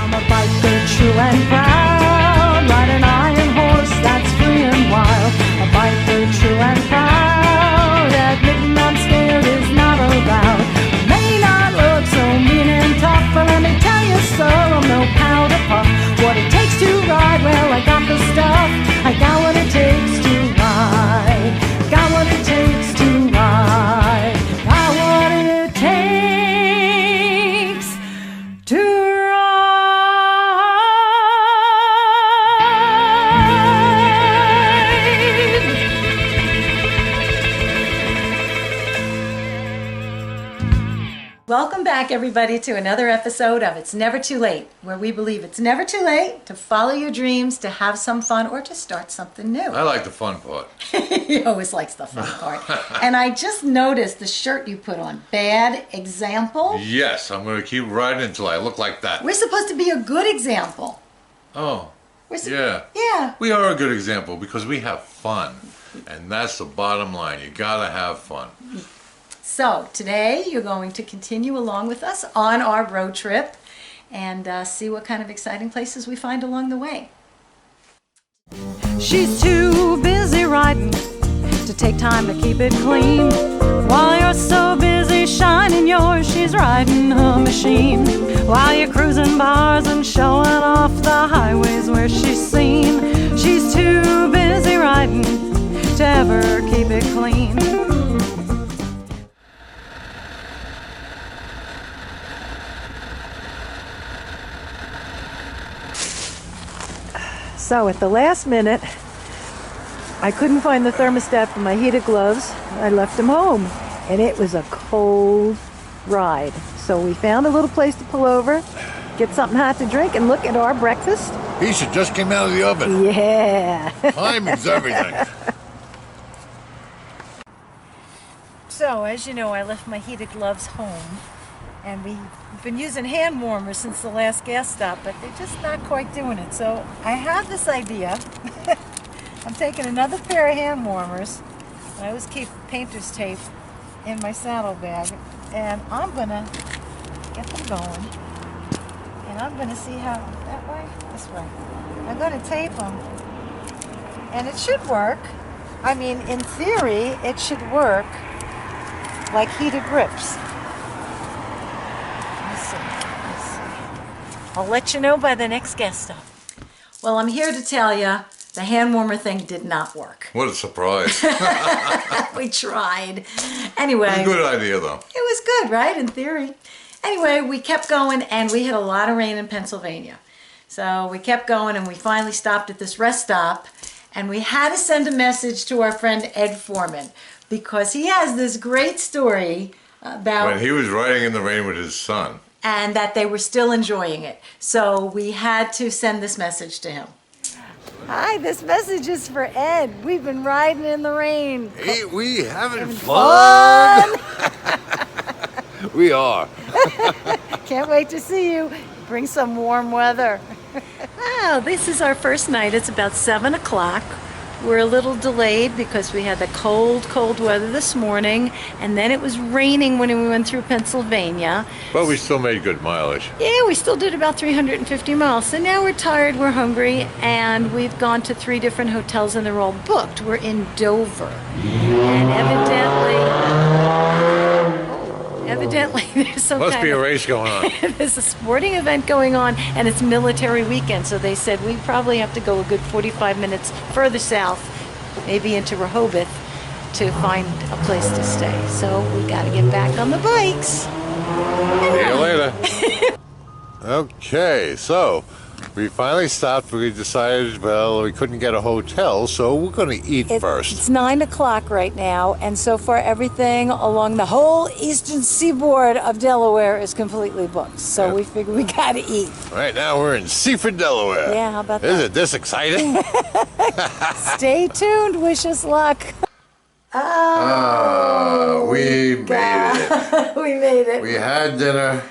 I'm a biker, true and proud, ride an iron horse that's free and wild. A biker, true and proud, admitting I'm scared is not allowed. I may not look so mean and tough, but let me tell you, sir, I'm no powder puff. What it takes to ride, well, I got the stuff. I got what it takes to ride. Got what it takes to ride. Got what it takes to Welcome back, everybody, to another episode of It's Never Too Late, where we believe it's never too late to follow your dreams, to have some fun, or to start something new. I like the fun part. He always likes the fun part. And I just noticed the shirt you put on. Bad example? Yes, I'm going to keep riding until I look like that. We're supposed to be a good example. Oh, yeah. Yeah. We are a good example because we have fun. And that's the bottom line. You got to have fun. So today you're going to continue along with us on our road trip and see what kind of exciting places we find along the way. She's too busy riding to take time to keep it clean. While you're so busy shining yours, she's riding her machine. While you're cruising bars and showing off the highways where she's seen, she's too busy riding to ever keep it clean. So at the last minute, I couldn't find the thermostat for my heated gloves. I left them home, and it was a cold ride. So we found a little place to pull over, get something hot to drink, and look at our breakfast. Pizza just came out of the oven. Yeah. Timing's everything. So, as you know, I left my heated gloves home, and we've been using hand warmers since the last gas stop, but they're just not quite doing it. So I have this idea. I'm taking another pair of hand warmers. I always keep painter's tape in my saddlebag, and I'm gonna get them going. And I'm gonna see how, that way? This way. I'm gonna tape them, and it should work. I mean, in theory, it should work like heated grips. I'll let you know by the next gas stop. Well, I'm here to tell you the hand warmer thing did not work. What a surprise. We tried. Anyway. It was a good idea, though. It was good, right, in theory. Anyway, we kept going, and we had a lot of rain in Pennsylvania. So we kept going, and we finally stopped at this rest stop, and we had to send a message to our friend Ed Foreman, because he has this great story about... When he was riding in the rain with his son. And that they were still enjoying it. So we had to send this message to him. Hi, this message is for Ed. We've been riding in the rain. Hey, we having fun? We are. Can't wait to see you. Bring some warm weather. Wow, this is our first night. It's about 7 o'clock. We're a little delayed because we had the cold weather this morning, and then it was raining when we went through Pennsylvania. But we still made good mileage. Yeah, we still did about 350 miles. So now we're tired, we're hungry, and we've gone to 3 different hotels and they're all booked. We're in Dover. And evidently there's some Must be a race going on. There's a sporting event going on, and it's military weekend, so they said we probably have to go a good 45 minutes further south, maybe into Rehoboth, to find a place to stay. So we got to get back on the bikes. See you later. Okay, so we finally stopped. We decided, well, we couldn't get a hotel, so we're going to eat first. It's 9 o'clock right now, and so far everything along the whole eastern seaboard of Delaware is completely booked. So we figured we got to eat. Right now we're in Seaford, Delaware. Yeah, how about that? Isn't this exciting? Stay tuned. Wish us luck. Oh, we made it. We made it. We had dinner.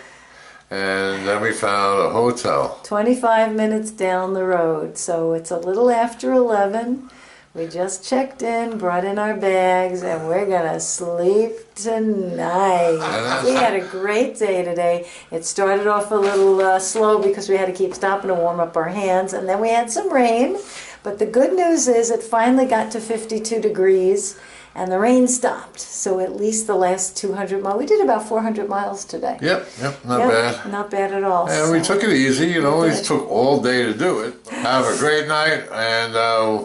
And then we found a hotel. 25 minutes down the road, so it's a little after 11. We just checked in, brought in our bags, and we're gonna sleep tonight. We had a great day today. It started off a little slow because we had to keep stopping to warm up our hands, and then we had some rain. But the good news is it finally got to 52 degrees, and the rain stopped. So at least the last 200 miles, we did about 400 miles today. Yep, not bad. Not bad at all. And we took it easy, you know, it took all day to do it. Have a great night, and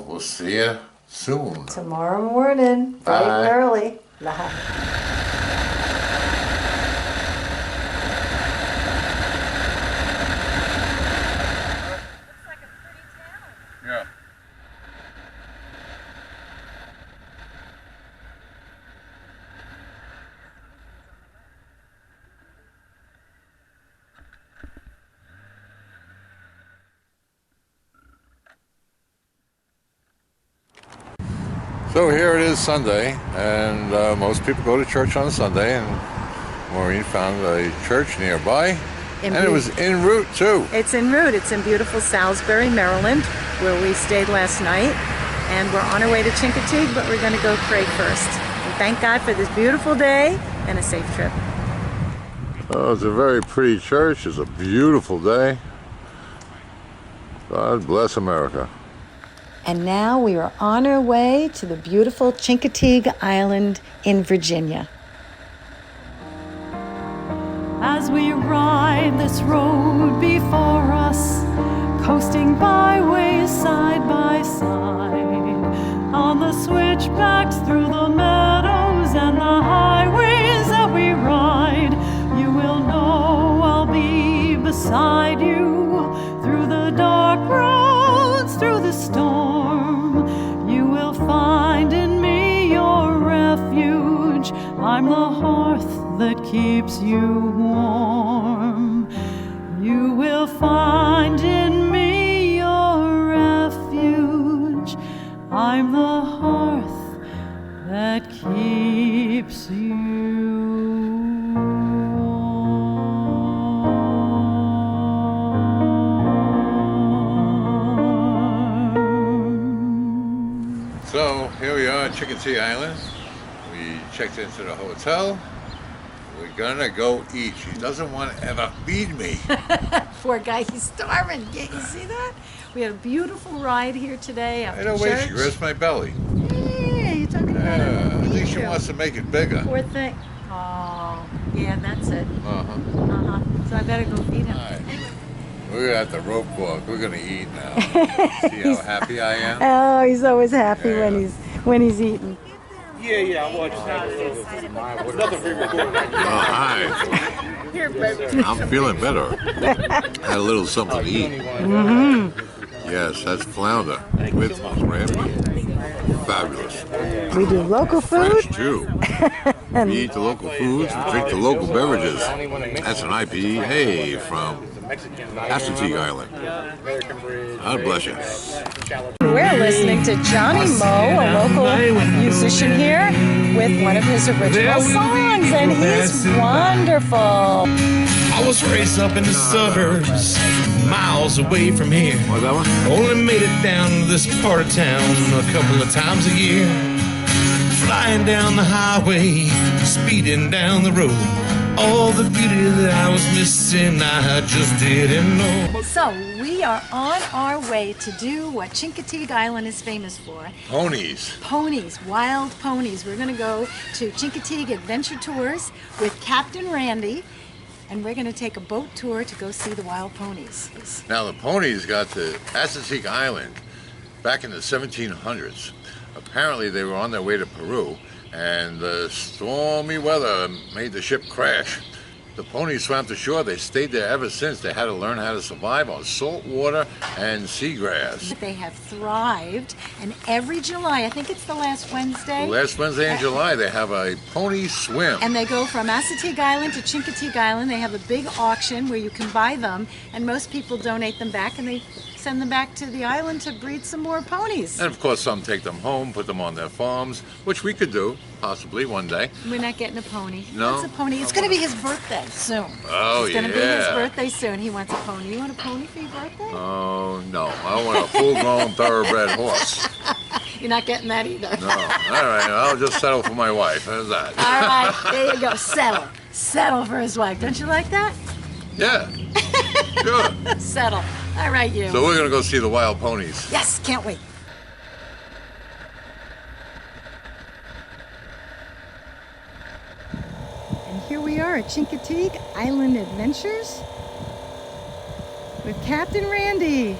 we'll see you soon. Tomorrow morning, bright and early. Bye. Yeah. So here it is Sunday, and most people go to church on Sunday, and Maureen found a church nearby, and it was en route too. It's en route. It's in beautiful Salisbury, Maryland, where we stayed last night, and we're on our way to Chincoteague, but we're going to go pray first. And thank God for this beautiful day and a safe trip. Oh, it's a very pretty church. It's a beautiful day. God bless America. And now we are on our way to the beautiful Chincoteague Island in Virginia. As we ride this road before us, coasting byways side by side, on the switchbacks through the meadows and the highways that we ride, you will know I'll be beside you through the dark roads, through the storm. You will find in me your refuge. I'm the hearth that keeps you warm. You will find in me your refuge. I'm the hearth that keeps you warm. So here we are at Chincoteague Island. We checked into the hotel. We're gonna go eat. She doesn't want to ever feed me. Poor guy, he's starving. Can't you see that? We had a beautiful ride here today after I don't church. wait, she grabs my belly. Yeah, you're talking about it. I think she wants to make it bigger. Poor thing. Oh, yeah, that's it. Uh-huh. So I better go feed him. All right. We're at the rope walk. We're gonna eat now. See how happy I am? Oh, he's always happy Yeah. when he's eating. Yeah, I watched that. Nothing for recording. Oh, hi. I'm feeling better. Had a little something to eat. Yes, that's flounder with crab meat. Fabulous. We do local food. Fresh too. We eat the local foods, we drink the local beverages. That's an IPA from Assateague Island. God bless you. We're listening to Johnny Moe, a local musician here, with one of his original songs, and he's wonderful. I was raised up in the suburbs, miles away from here. What's that one? Only made it down to this part of town a couple of times a year. Flying down the highway, speeding down the road. All the beauty that I was missing, I just didn't know. So we are on our way to do what Chincoteague Island is famous for. Ponies. Ponies, wild ponies. We're going to go to Chincoteague Adventure Tours with Captain Randy, and we're going to take a boat tour to go see the wild ponies. Now the ponies got to Assateague Island back in the 1700s. Apparently they were on their way to Peru, and the stormy weather made the ship crash. The ponies swam to shore. They stayed there ever since. They had to learn how to survive on salt water and seagrass. They have thrived, and every July, I think it's the last Wednesday, Last Wednesday in July, they have a pony swim. and they go from Assateague Island to Chincoteague Island. They have a big auction where you can buy them, and most people donate them back, and they send them back to the island to breed some more ponies. And of course, some take them home, put them on their farms, which we could do, possibly one day. We're not getting a pony. He No? wants a pony. It's going to be his birthday soon. Oh, It's going to be his yeah. birthday soon. He wants a pony. You want a pony for your birthday? Oh, no. I want a full-grown thoroughbred horse. You're not getting that either. No. All right, I'll just settle for my wife. How's that? All right, there you go. Settle. Settle for his wife. Don't you like that? Yeah. Sure. Settle. All right, you. So we're gonna go see the wild ponies. Yes, can't wait. And here we are at Chincoteague Island Adventures with Captain Randy.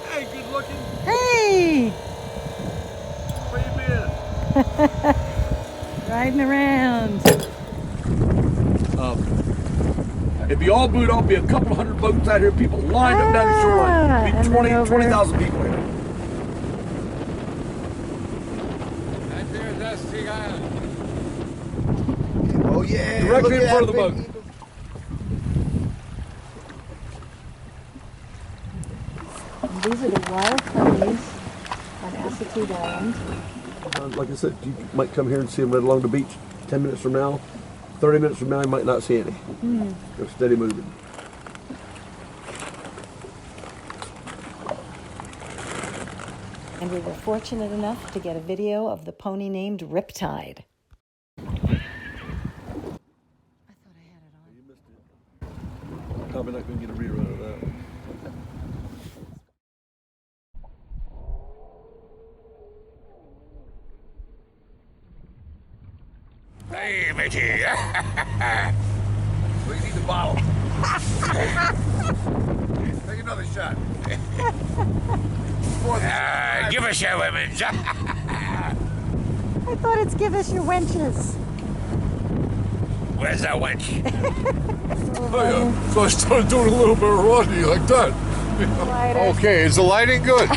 Hey, good looking. Hey! Where you been? Riding around. If you all boot off, be a couple hundred boats out here, people lined up down the shoreline. Be and 20,000 people here. Right there is Assateague Island. Oh yeah! Directly in front of the boat. And these are the wild ponies on Assateague Island. Like I said, you might come here and see them right along the beach. 10 minutes from now, 30 minutes from now, you might not see any. They're steady moving. And we were fortunate enough to get a video of the pony named Riptide. Probably not going to get a rerun of that. Hey, Misty. We need the bottle. Take another shot. Give us your women's. I thought it's give us your wenches. Where's that wench? Oh, yeah. So I started doing a little bit of Rodney like that. Okay, is the lighting good?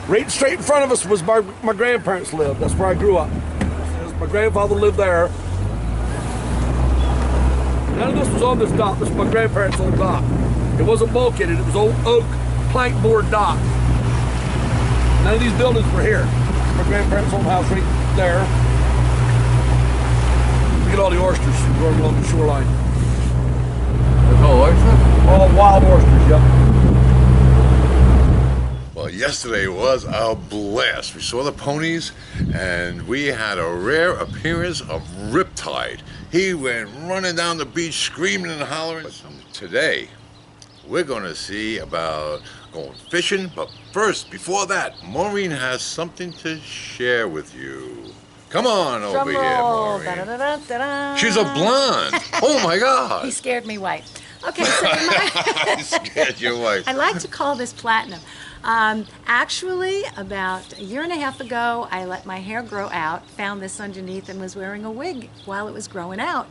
Right straight in front of us was my grandparents lived. That's where I grew up. My grandfather lived there. None of this was on this dock. This was my grandparents' old dock. It wasn't bulkheaded. It was old oak plank board dock. None of these buildings were here. My grandparents' old house right there. Look at all the oysters growing along the shoreline. Oh, oyster? All wild oysters, yep. Well, yesterday was a blast. We saw the ponies, and we had a rare appearance of Riptide. He went running down the beach, screaming and hollering. Today, we're going to see about going fishing, but first, before that, Maureen has something to share with you. Come on over here, Maureen. Da-da-da-da-da-da. She's a blonde. Oh my God. He scared me white. Okay, so You scared your wife. I like to call this platinum. Actually, about a year and a half ago, I let my hair grow out, found this underneath, and was wearing a wig while it was growing out.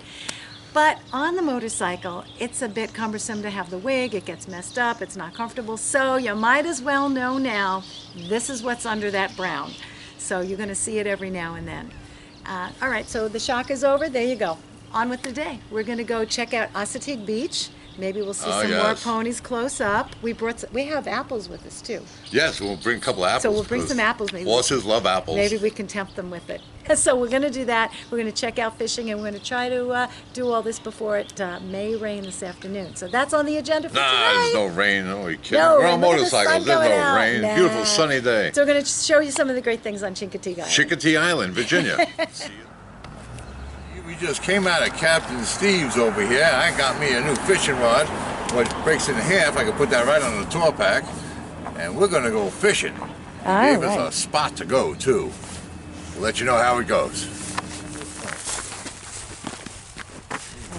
But on the motorcycle, it's a bit cumbersome to have the wig. It gets messed up. It's not comfortable. So you might as well know now, this is what's under that brown. So you're going to see it every now and then. All right, so the shock is over. There you go. On with the day. We're going to go check out Assateague Beach. Maybe we'll see some more ponies close up. We have apples with us too. Yes, we'll bring a couple apples. So we'll bring some apples maybe. Horses love apples. Maybe we can tempt them with it. So we're going to do that. We're going to check out fishing, and we're going to try to do all this before it may rain this afternoon. So that's on the agenda for Nah, tonight. there's no rain. Oh, you kidding? No, We're on look at the sun motorcycles. There's going no out. rain. Nah. Beautiful sunny day. So we're going to show you some of the great things on Chincoteague Island. Chincoteague Island, Virginia. We just came out of Captain Steve's over here. I got me a new fishing rod, which breaks in half. I can put that right on the tour pack. And we're going to go fishing. He gave us a spot to go, too. We'll let you know how it goes.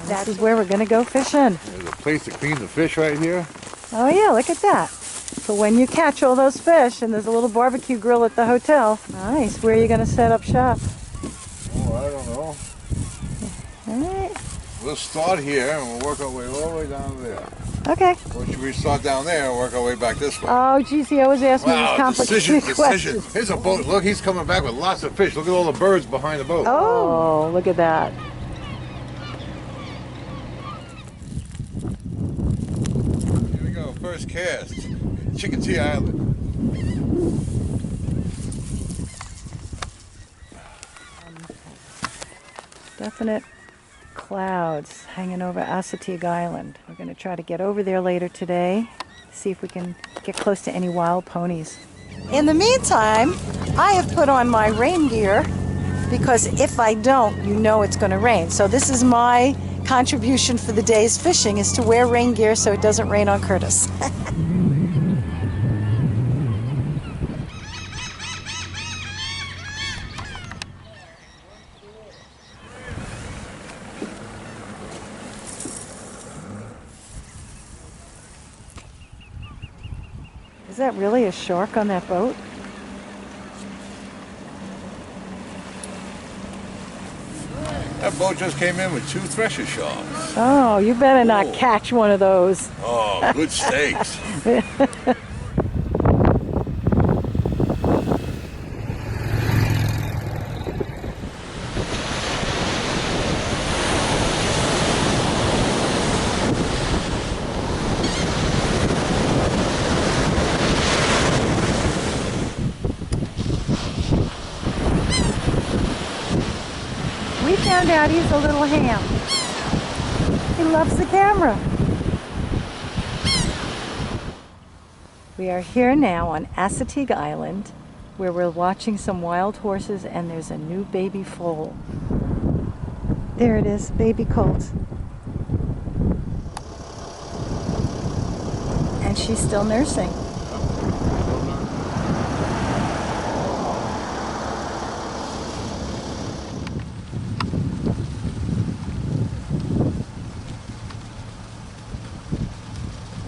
This is where we're going to go fishing. There's a place to clean the fish right here. Oh yeah, look at that. For when you catch all those fish, and there's a little barbecue grill at the hotel. Nice. Where are you going to set up shop? Oh, I don't know. All right. We'll start here and we'll work our way all the way down there. Okay. Or should we start down there and work our way back this way? Oh, geez, he always asks me these complicated decision. questions. Here's a boat. Look, he's coming back with lots of fish. Look at all the birds behind the boat. Oh, look at that. Here we go, first cast. Chincoteague Island. definite clouds hanging over Assateague Island. We're going to try to get over there later today, see if we can get close to any wild ponies. In the meantime, I have put on my rain gear because if I don't, you know it's going to rain. So this is my contribution for the day's fishing, is to wear rain gear so it doesn't rain on Curtis. Is that really a shark on that boat? That boat just came in with 2 thresher sharks. Oh, you better not catch one of those. Oh, good steaks. We found out he's a little ham. He loves the camera. We are here now on Assateague Island, where we're watching some wild horses, and there's a new baby foal. There it is, baby colt. And she's still nursing.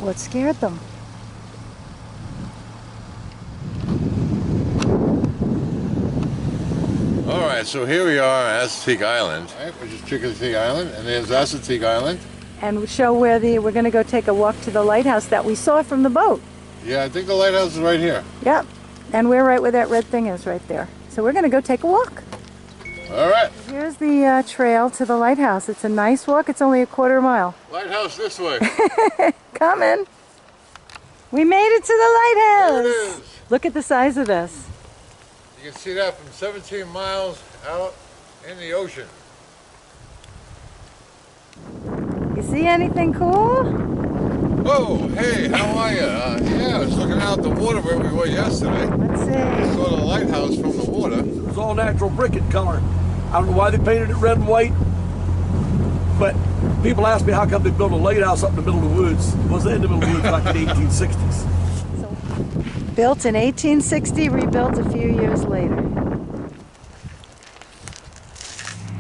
What scared them? All right, so here we are at Assateague Island, right, which is Chincoteague Island, and there's Assateague Island. And show where we're going to go take a walk to the lighthouse that we saw from the boat. Yeah, I think the lighthouse is right here. Yep, and we're right where that red thing is right there. So we're going to go take a walk. All right. Here's the trail to the lighthouse. It's a nice walk. It's only a quarter mile. Lighthouse this way. Coming. We made it to the lighthouse. There it is. Look at the size of this. You can see that from 17 miles out in the ocean. You see anything cool? Oh, hey, how are you? Yeah, I was looking out the water where we were yesterday. Let's see. Saw the lighthouse from the water. It was all natural brick in color. I don't know why they painted it red and white, but people ask me how come they built a lighthouse up in the middle of the woods. It was in the middle of the woods back in the 1860s. Built in 1860, rebuilt a few years later.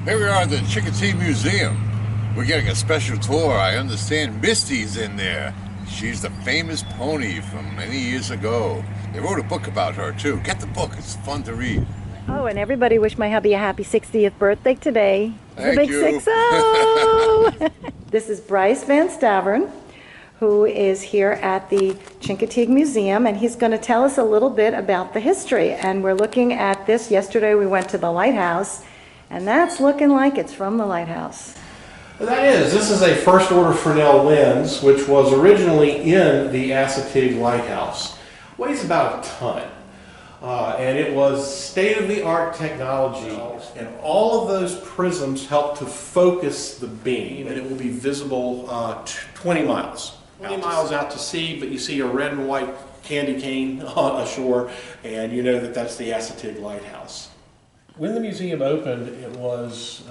Here we are at the Chincoteague Museum. We're getting a special tour. I understand Misty's in there. She's the famous pony from many years ago. They wrote a book about her too. Get the book, it's fun to read. Oh, and everybody wish my hubby a happy 60th birthday today. Thank the big you. 6-0. This is Bryce Van Stavern, who is here at the Chincoteague Museum, and he's going to tell us a little bit about the history. And we're looking at this. Yesterday we went to the lighthouse, and that's looking like it's from the lighthouse. This is a first order Fresnel lens, which was originally in the Assateague Lighthouse. Weighs about a ton. And it was state-of-the-art technology, and all of those prisms help to focus the beam, and it will be visible 20 miles. 20 miles out to sea, but you see a red and white candy cane on ashore, and you know that that's the Assateague Lighthouse. When the museum opened, it was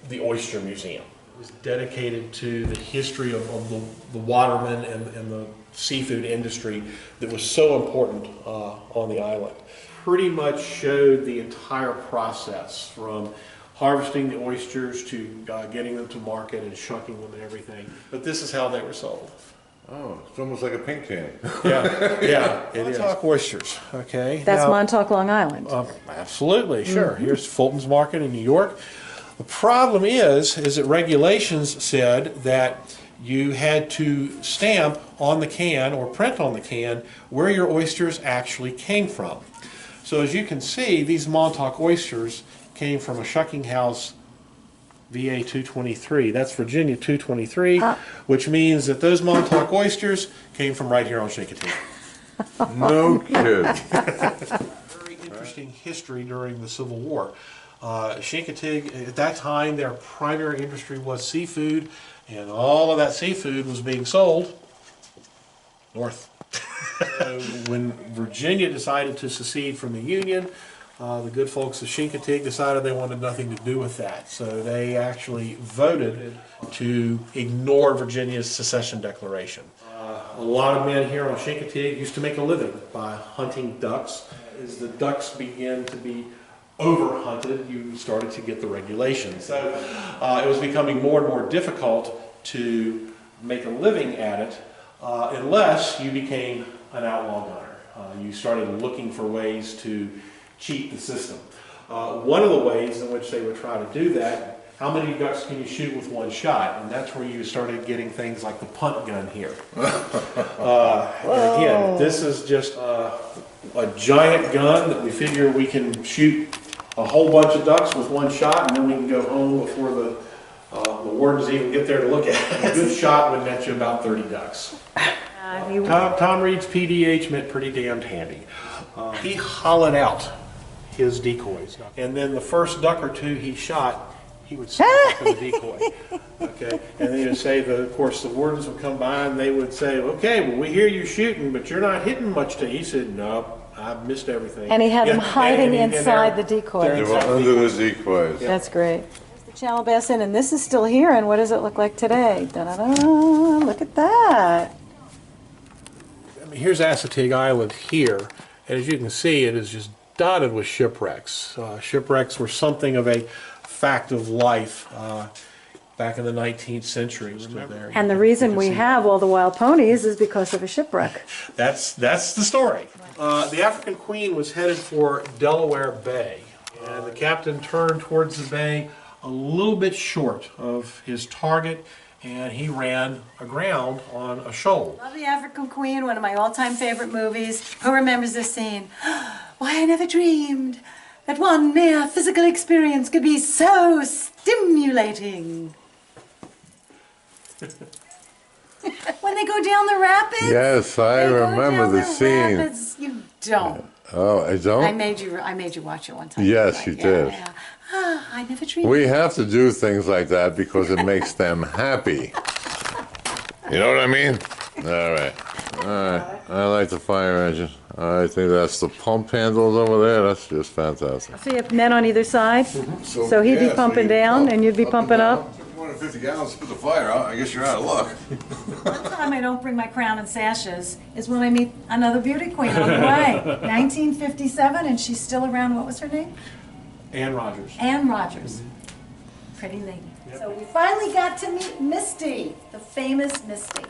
the Oyster Museum. It was dedicated to the history of the watermen and the seafood industry that was so important on the island. Pretty much showed the entire process from harvesting the oysters to getting them to market and shucking them and everything. But this is how they were sold. Oh, it's almost like a pink can. Yeah, it is. Montauk oysters, okay. That's now, Montauk, Long Island. Absolutely, sure. Here's Fulton's Market in New York. The problem is that regulations said that you had to stamp on the can or print on the can where your oysters actually came from. So as you can see, these Montauk oysters came from a shucking house VA 223. That's Virginia 223, which means that those Montauk oysters came from right here on Chincoteague. No kidding. Very interesting history during the Civil War. Chincoteague, at that time, their primary industry was seafood, and all of that seafood was being sold north. When Virginia decided to secede from the Union, the good folks of Chincoteague decided they wanted nothing to do with that. So they actually voted to ignore Virginia's secession declaration. A lot of men here on Chincoteague used to make a living by hunting ducks. As the ducks began to be over-hunted, you started to get the regulations. So it was becoming more and more difficult to make a living at it unless you became an outlaw gunner. You started looking for ways to cheat the system. One of the ways in which they would try to do that, how many ducks can you shoot with one shot? And that's where you started getting things like the punt gun here. And again, this is just a giant gun that we figure we can shoot a whole bunch of ducks with one shot, and then we can go home before the wardens even get there to look at it. A good shot would net you about 30 ducks. Tom Reed's PDH meant pretty damned handy. He hollowed out his decoys, and then the first duck or two he shot, he would step up in the decoy. Okay, and then he would say, of course, the wardens would come by and they would say, "Okay, well, we hear you shooting, but you're not hitting much today." He said, "No, I missed everything." And he had them hiding inside the decoy. They were under the decoys. That's great. There's the Channel Bass Inn, and this is still here, and what does it look like today? Da-da-da, look at that. I mean, here's Assateague Island here, and as you can see, it is just dotted with shipwrecks. Shipwrecks were something of a fact of life back in the 19th century. And the reason we have all the wild ponies is because of a shipwreck. That's the story. The African Queen was headed for Delaware Bay, and the captain turned towards the bay a little bit short of his target, and he ran aground on a shoal. Love the African Queen, one of my all-time favorite movies. Who remembers this scene? Why, I never dreamed that one mere physical experience could be so stimulating. When they go down the rapids? Yes, I remember the scene. Rapids, you don't. Oh, I don't? I made you watch it one time. Yes, you did. Yeah. I never dreamed. We have to do things like that because it makes them happy. You know what I mean? All right. I like the fire engine. I think that's the pump handles over there. That's just fantastic. So you have men on either side? So he'd be pumping down and you'd be pumping up? 250 gallons to put the fire out. I guess you're out of luck. One time I don't bring my crown and sashes is when I meet another beauty queen on the way. 1957, and she's still around. What was her name? Ann Rogers. Ann Rogers. Pretty lady. Yep. So we finally got to meet Misty, the famous Misty.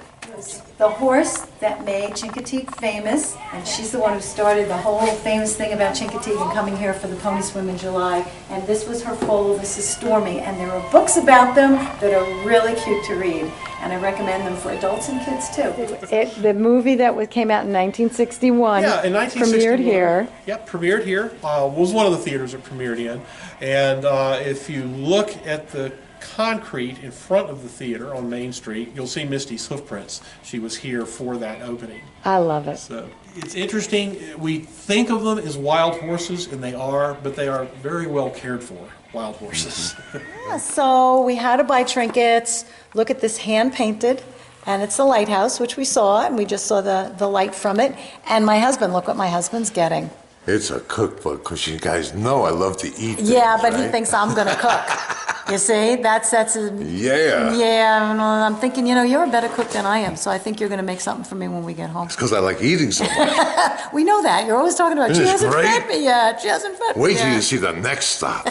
The horse that made Chincoteague famous, and she's the one who started the whole famous thing about Chincoteague and coming here for the Pony Swim in July. And this was her foal. This is Stormy, and there are books about them that are really cute to read, and I recommend them for adults and kids too. The movie that came out in 1961, yeah, in 1961, premiered here. Yep, premiered here. Was one of the theaters it premiered in, and if you look at the concrete in front of the theater on Main Street, you'll see Misty's hoof prints. She was here for that opening. I love it. So it's interesting. We think of them as wild horses, and they are, but they are very well cared for wild horses. Yeah, so we had to buy trinkets. Look at this hand painted, and it's the lighthouse, which we saw, and we just saw the light from it. And my husband, look what my husband's getting. It's a cookbook because you guys know I love to eat things, yeah, but right? he thinks I'm going to cook. You see, that's Yeah. Yeah, and I'm thinking, you're a better cook than I am, so I think you're going to make something for me when we get home. It's because I like eating so much. We know that. You're always talking about, Isn't she this hasn't great? fed me yet. She hasn't fed me Wait yet. till you see the next stop.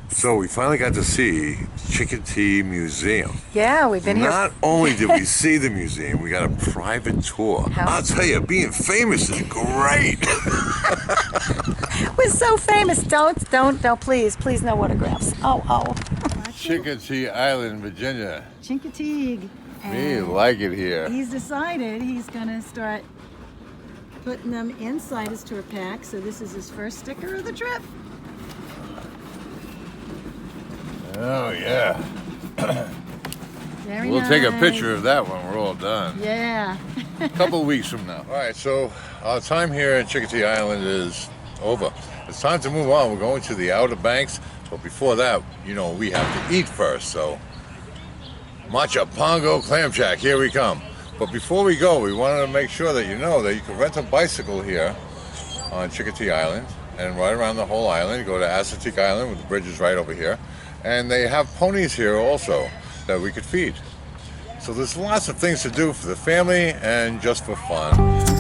So we finally got to see Chincoteague Museum. Yeah, we've been here. Not only did we see the museum, we got a private tour. I'll tell you, being famous is great. We're so famous. Don't, please, no autographs. Oh. Chincoteague Island, Virginia. Chincoteague. Me like it here. He's decided he's going to start putting them inside his tour pack. So this is his first sticker of the trip. Oh, yeah. Very We'll nice. take a picture of that when we're all done. Yeah. A couple of weeks from now. All right, so our time here at Chincoteague Island is over. It's time to move on. We're going to the Outer Banks, but before that, you know, we have to eat first. So, Macha Pongo Clam Shack, here we come. But before we go, we wanted to make sure that you know that you can rent a bicycle here on Chincoteague Island and ride around the whole island. Go to Assateague Island, with the bridge is right over here. And they have ponies here also that we could feed. So there's lots of things to do for the family and just for fun.